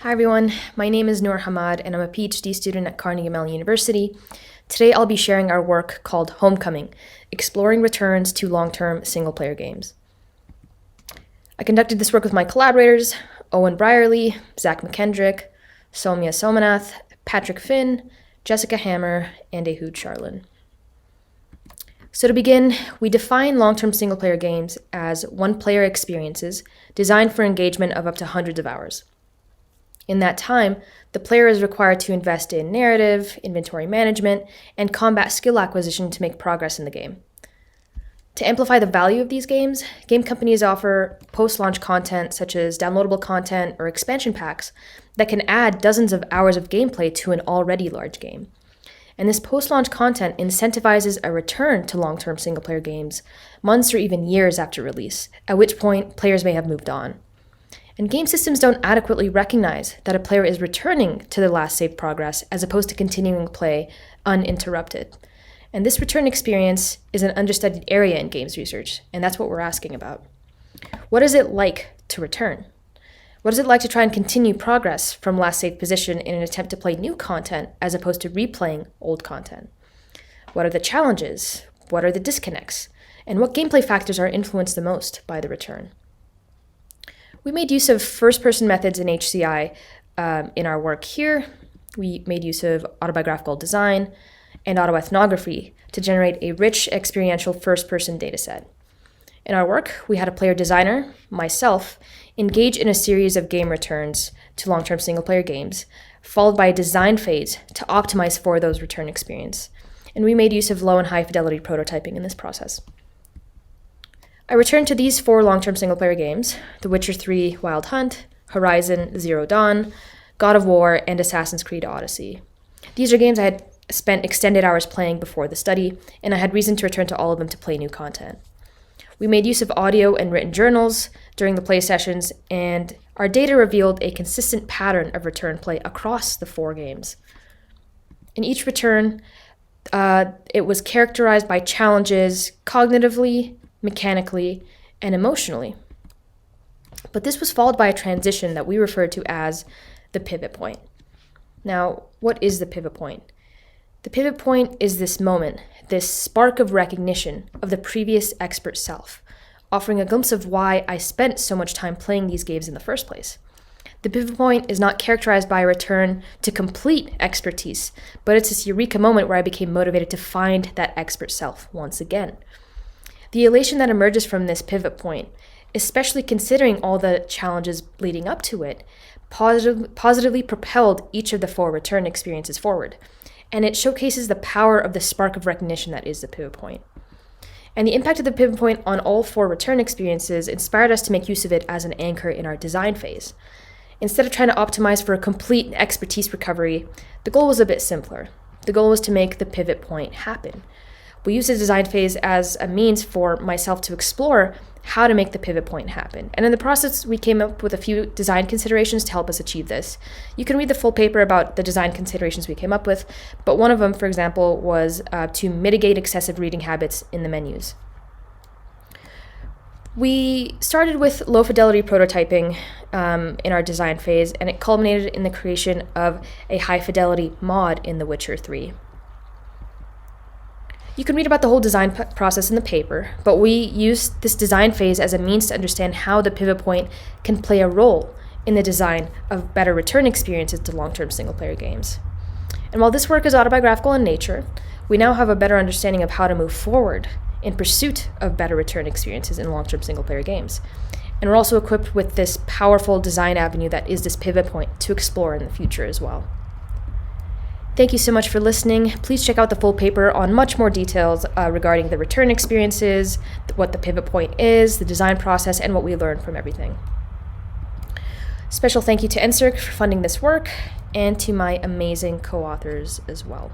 Hi everyone, my name is Noor Hammad and I'm a PhD student at Carnegie Mellon University. Today I'll be sharing our work called Homecoming, Exploring Returns to Long-Term Single-Player Games. I conducted this work with my collaborators, Owen Brierley, Zach McKendrick, Sowmya Somanath, Patrick Finn, Jessica Hammer, and Ehud Sharlin. So to begin, we define long-term single-player games as one-player experiences designed for engagement of up to hundreds of hours. In that time, the player is required to invest in narrative, inventory management, and combat skill acquisition to make progress in the game. To amplify the value of these games, game companies offer post-launch content such as downloadable content or expansion packs that can add dozens of hours of gameplay to an already large game. And this post-launch content incentivizes a return to long-term single-player games months or even years after release, at which point players may have moved on. And game systems don't adequately recognize that a player is returning to their last saved progress as opposed to continuing play uninterrupted. And this return experience is an understudied area in games research, and that's what we're asking about. What is it like to return? What is it like to try and continue progress from last saved position in an attempt to play new content as opposed to replaying old content? What are the challenges? What are the disconnects? And what gameplay factors are influenced the most by the return? We made use of first-person methods in HCI in our work here. We made use of autobiographical design and autoethnography to generate a rich experiential first-person dataset. In our work, we had a player designer, myself, engage in a series of game returns to long-term single-player games, followed by a design phase to optimize for those return experience. And we made use of low and high fidelity prototyping in this process. I returned to these 4 long-term single-player games: The Witcher 3 Wild Hunt, Horizon Zero Dawn, God of War, and Assassin's Creed Odyssey. These are games I had spent extended hours playing before the study, and I had reason to return to all of them to play new content. We made use of audio and written journals during the play sessions, and our data revealed a consistent pattern of return play across the 4 games. In each return, it was characterized by challenges cognitively, mechanically, and emotionally. But this was followed by a transition that we refer to as the pivot point. Now, what is the pivot point? The pivot point is this moment, this spark of recognition of the previous expert self, offering a glimpse of why I spent so much time playing these games in the first place. The pivot point is not characterized by a return to complete expertise, but it's this eureka moment where I became motivated to find that expert self once again. The elation that emerges from this pivot point, especially considering all the challenges leading up to it, positively propelled each of the 4 return experiences forward, and it showcases the power of the spark of recognition that is the pivot point. And the impact of the pivot point on all 4 return experiences inspired us to make use of it as an anchor in our design phase. Instead of trying to optimize for a complete expertise recovery, the goal was a bit simpler. The goal was to make the pivot point happen. We used the design phase as a means for myself to explore how to make the pivot point happen. And in the process, we came up with a few design considerations to help us achieve this. You can read the full paper about the design considerations we came up with, but one of them, for example, was to mitigate excessive reading habits in the menus. We started with low fidelity prototyping in our design phase, and it culminated in the creation of a high fidelity mod in The Witcher 3. You can read about the whole design process in the paper, but we used this design phase as a means to understand how the pivot point can play a role in the design of better return experiences to long-term single-player games. And while this work is autobiographical in nature, we now have a better understanding of how to move forward in pursuit of better return experiences in long-term single-player games. And we're also equipped with this powerful design avenue that is this pivot point to explore in the future as well. Thank you so much for listening. Please check out the full paper on much more details regarding the return experiences, what the pivot point is, the design process, and what we learned from everything. Special thank you to NSERC for funding this work, and to my amazing co-authors as well.